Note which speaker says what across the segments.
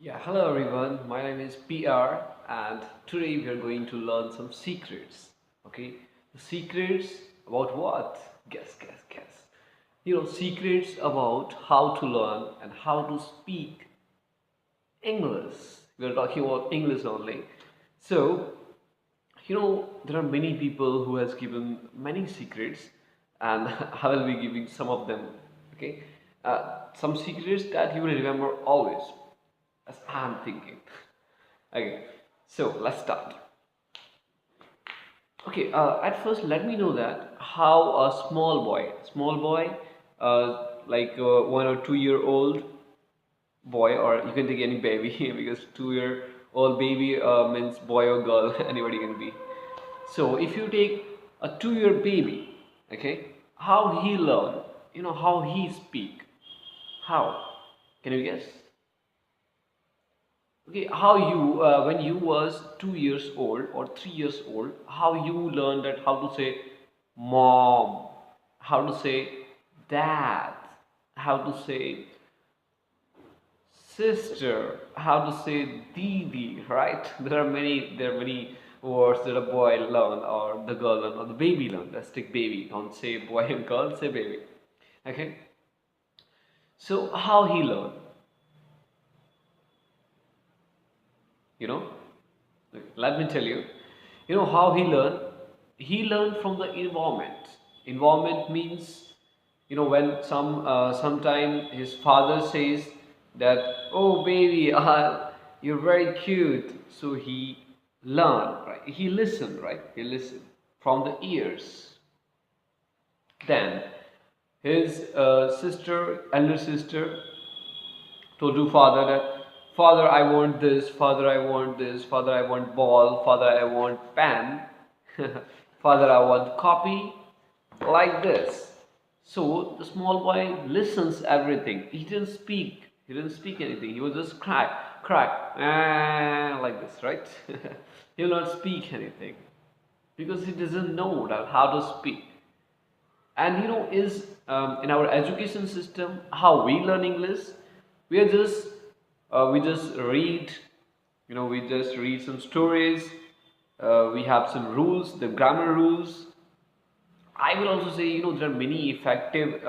Speaker 1: Yeah, hello everyone. My name is PR, and today we are going to learn some secrets. Okay, the secrets about what? Guess, guess, guess. Secrets about how to learn and how to speak English. We are talking about English only. So, there are many people who has given many secrets, and I will be giving some of them. Okay, some secrets that you will remember always, as I'm thinking. Okay, so let's start. Okay, at first, let me know that how a small boy, like 1 or 2 year old boy, or you can take any baby because 2 year old baby means boy or girl, anybody can be. So if you take a 2 year baby, okay, how he learn, how he speak, how? Can you guess? Okay, how you when you was 2 years old or 3 years old, how you learned that how to say mom, how to say dad, how to say sister, how to say didi, right? There are many words that a boy learn or the girl learn or the baby learn. Let's take baby. Don't say boy and girl, say baby. Okay. So how he learn? You know, let me tell you. You know how he learn? He learned from the environment. Environment means, when sometime his father says that, oh baby, you're very cute, so he learned, right? He listened, right? He listened from the ears. Then his elder sister told to father that, father, I want this, father, I want this, father, I want ball, father, I want pen, father, I want copy, like this. So the small boy listens everything. He didn't speak. He didn't speak anything. He was just cry, like this, right? He will not speak anything because he doesn't know that how to speak. And is in our education system how we learn English. We just read, we just read some stories. We have some rules, the grammar rules. I will also say, there are many effective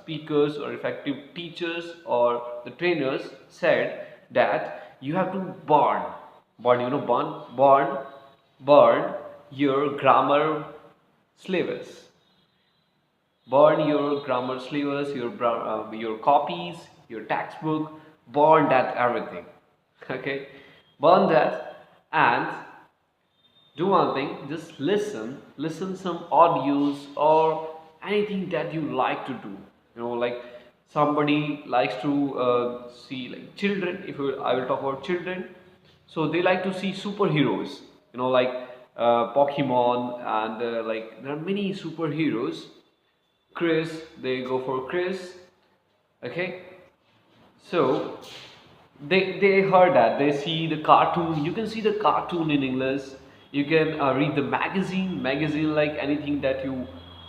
Speaker 1: speakers or effective teachers or the trainers said that you have to burn your grammar syllabus. Burn your grammar syllabus, your copies, your textbook, burn that everything. Okay, burn that and do one thing. Just listen some audios or anything that you like to do. Like somebody likes to see like children. If I will talk about children, so they like to see superheroes. Like Pokemon and like there are many superheroes. Chris, they go for Chris. Okay, so they heard that they see the cartoon. You can see the cartoon in English. You can read the magazine like anything that you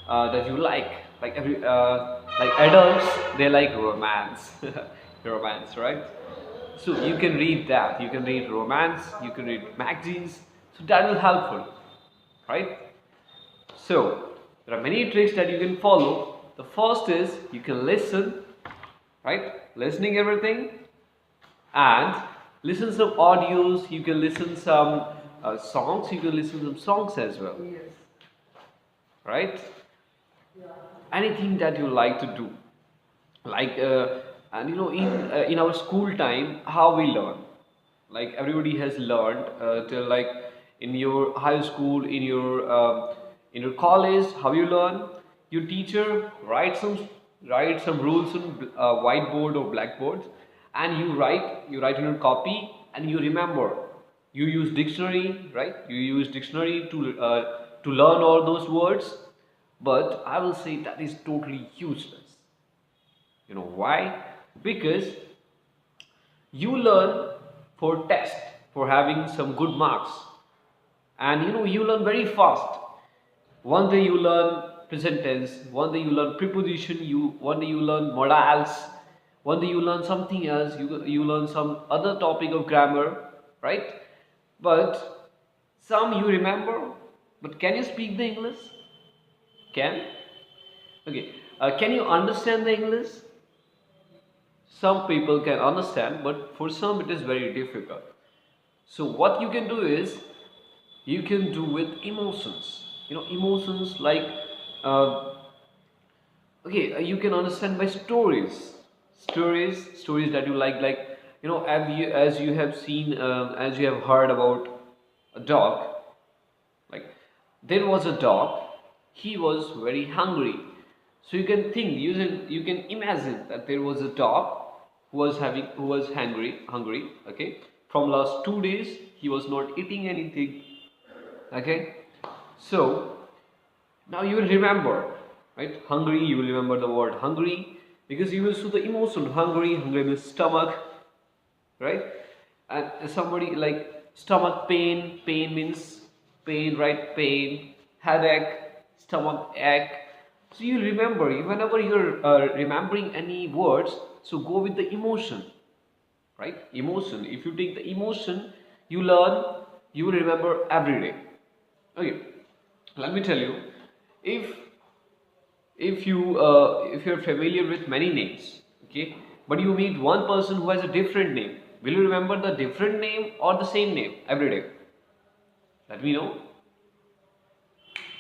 Speaker 1: like every like adults, they like romance. Romance, right? So you can read that, you can read romance, you can read magazines, so that will helpful, right? So there are many tricks that you can follow. The first is you can listen, right? Listening everything, and listen some audios. You can listen some songs. You can listen some songs as well, right? Anything that you like to do, like and in our school time, how we learn, like everybody has learned till like in your high school, in your college, how you learn. Your teacher write some rules on whiteboard or blackboard, and you write in your copy, and you remember. You use dictionary, right? You use dictionary to learn all those words. But I will say that is totally useless. You know why? Because you learn for test, for having some good marks, and you learn very fast. One day you learn present tense, one day you learn preposition, one day you learn modals, One day you learn something else, you learn some other topic of grammar, right? But some you remember, but can you speak the English? Can? Okay. Can you understand the English? Some people can understand, but for some it is very difficult. So what you can do is you can do with emotions. Emotions like uh, okay, you can understand by stories that you like as you have seen, as you have heard about a dog. Like, there was a dog, he was very hungry. So you can think, you can imagine that there was a dog who was hungry, okay? From last 2 days he was not eating anything, okay? So now you will remember, right? Hungry, you will remember the word hungry, because you will see the emotion. Hungry means stomach, right? And somebody like stomach pain means pain, right? Pain, headache, stomach ache. So you remember, whenever you're remembering any words, so go with the emotion, right? Emotion, if you take the emotion, you learn, you will remember every day. Okay, let me tell you, if if you're familiar with many names, okay, but you meet one person who has a different name, will you remember the different name or the same name every day? Let me know.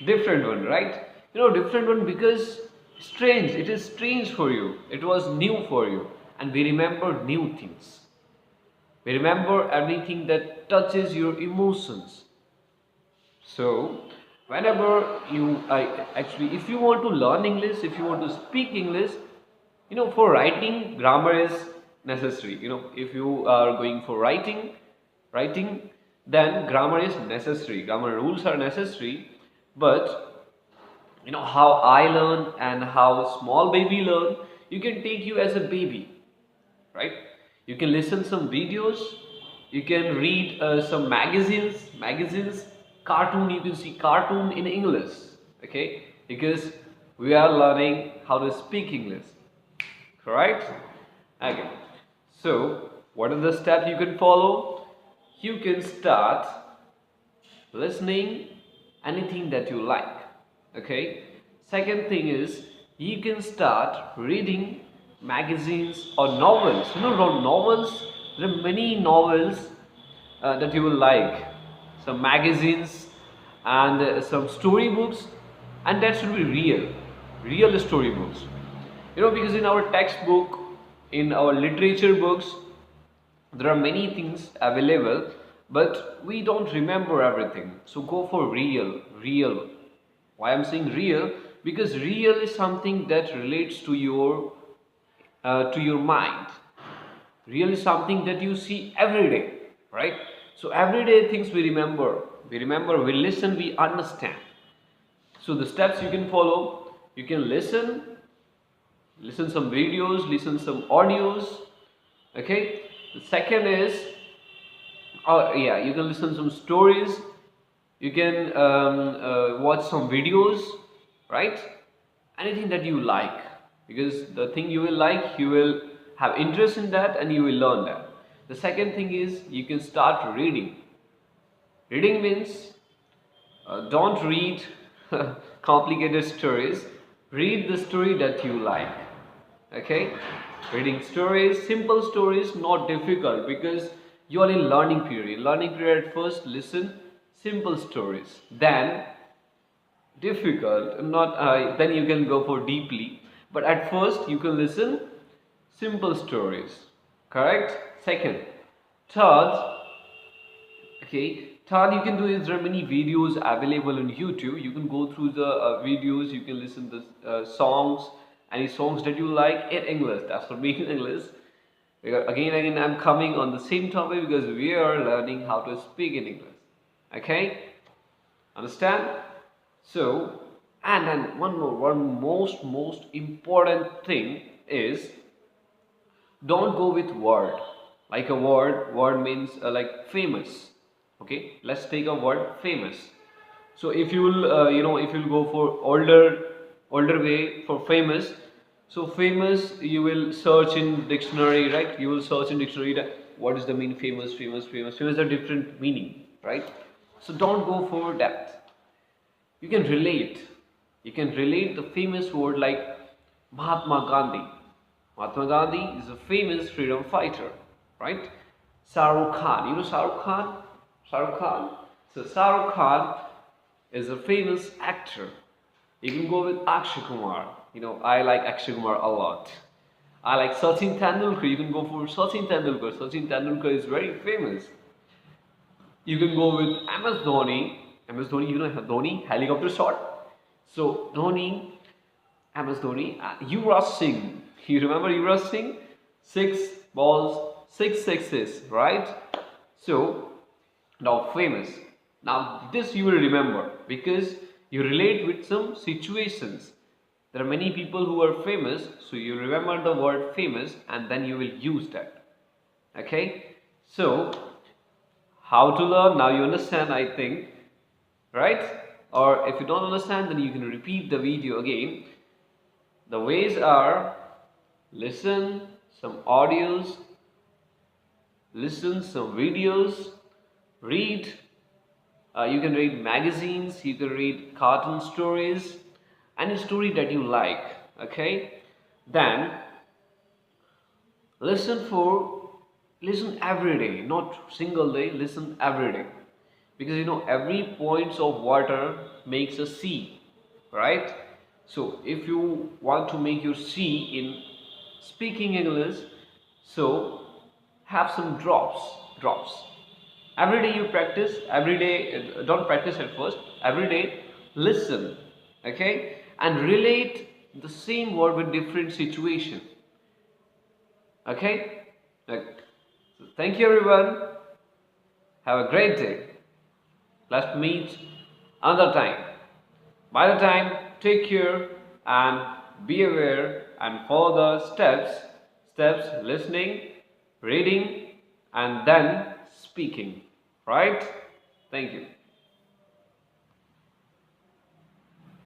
Speaker 1: Different one, right? Different one, because strange, it is strange for you, it was new for you, and we remember new things. We remember everything that touches your emotions. So, whenever actually, if you want to learn English, if you want to speak English, for writing, grammar is necessary. If you are going for writing, then grammar is necessary. Grammar rules are necessary. But how I learn and how small baby learn, you can take you as a baby, right? You can listen some videos, you can read some magazines, cartoon, you can see cartoon in English, okay? Because we are learning how to speak English, correct? Okay, so what are the steps you can follow? You can start listening anything that you like, okay? Second thing is, you can start reading magazines or novels. Novels, there are many novels that you will like, some magazines, and some storybooks, and that should be real storybooks. Because in our textbook, in our literature books, there are many things available, but we don't remember everything. So go for real. Why I'm saying real? Because real is something that relates to your mind. Real is something that you see every day, right? So everyday things we remember, we listen, we understand. So the steps you can follow: you can listen some videos, listen some audios, okay? The second is, oh yeah, you can listen some stories, you can watch some videos, right? Anything that you like, because the thing you will like, you will have interest in that and you will learn that. The second thing is, you can start reading. Reading means, don't read complicated stories, read the story that you like, okay? Reading stories, simple stories, not difficult, because you are in learning period. At first listen simple stories, then difficult, not then you can go for deeply, but at first you can listen simple stories, correct? Second. Third, okay, third you can do is, there are many videos available on YouTube. You can go through the videos, you can listen to songs, any songs that you like in English. That's for me in English. Because again I'm coming on the same topic, because we are learning how to speak in English, okay? Understand? So, and then one most important thing is, don't go with word. Like a word means like famous, okay? Let's take a word famous. So if you will if you'll go for older way for famous, So famous, you will search in dictionary, right? You will search in dictionary that what is the mean famous, famous, famous. Famous are different meaning, right? So don't go for that. You can relate. You can relate the famous word like Mahatma Gandhi. Mahatma Gandhi is a famous freedom fighter, right? Shah Rukh Khan. You know Shah Rukh Khan? Shah Rukh Khan. So Shah Rukh Khan is a famous actor. You can go with Akshay Kumar. You know, I like Akshay Kumar a lot. I like Sachin Tendulkar. You can go for Sachin Tendulkar. Sachin Tendulkar is very famous. You can go with MS Dhoni. MS Dhoni, you know Dhoni, helicopter shot. So Dhoni, MS Dhoni, Yuvraj Singh. You remember Yuvraj Singh? 6 balls, 6 sixes, right? So now famous. Now this you will remember because you relate with some situations. There are many people who are famous, so you remember the word famous and then you will use that. Okay? So how to learn? Now you understand, I think, right? Or if you don't understand, then you can repeat the video again. The ways are listen some audios, listen some videos, read. You can read magazines, you can read cartoon stories, any story that you like. Okay, then listen every day, not single day. Listen every day, because you know every points of water makes a sea, right? So if you want to make your sea in speaking English, so have some drops. Every day you practice, every day, don't practice at first, every day listen, okay, and relate the same word with different situation, okay. So thank you everyone, have a great day, let's meet another time. By the time, take care and be aware and follow the steps listening, reading and then speaking, right? Thank you.